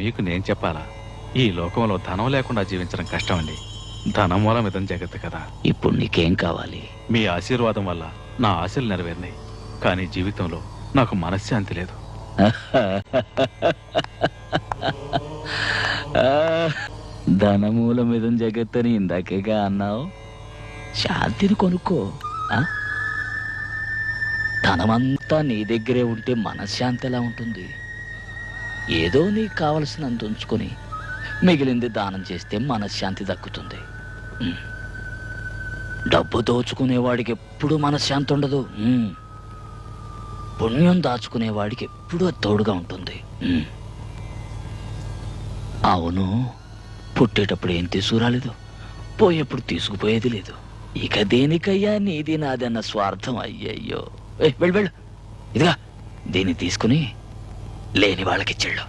మీకు నేను చెప్పాలా? ఈ లోకంలో ధనం లేకుండా జీవించడం కష్టం అండి. ధనం మూలం ఇదం జగత్తు కదా. ఇప్పుడు నీకేం కావాలి? మీ ఆశీర్వాదం వల్ల నా ఆశలు నెరవేరినాయి, కానీ జీవితంలో నాకు మనశ్శాంతి లేదు. ధనమూలం ఇదం జగత్తని ఇందాకేగా అన్నావు. శాంతిని కొనుక్కో. ధనమంతా నీ దగ్గరే ఉంటే మనశ్శాంతి ఎలా ఉంటుంది? ఏదో నీకు కావలసినంత ఉంచుకొని మిగిలింది దానం చేస్తే మనశ్శాంతి దక్కుతుంది. డబ్బు దోచుకునేవాడికి ఎప్పుడూ మనశ్శాంతి ఉండదు. పుణ్యం దాచుకునేవాడికి ఎప్పుడూ తోడుగా ఉంటుంది. అవును, పుట్టేటప్పుడు ఏం తీసుకురాలేదు, పోయేప్పుడు తీసుకుపోయేది లేదు. ఇక దేనికయ్యా నీది నాదన్న స్వార్థం? అయ్యయ్యో, వెళ్ళు వెళ్ళు. ఇదిగా దీన్ని తీసుకుని లేని వాళ్ళకిచ్చేళ్ళు.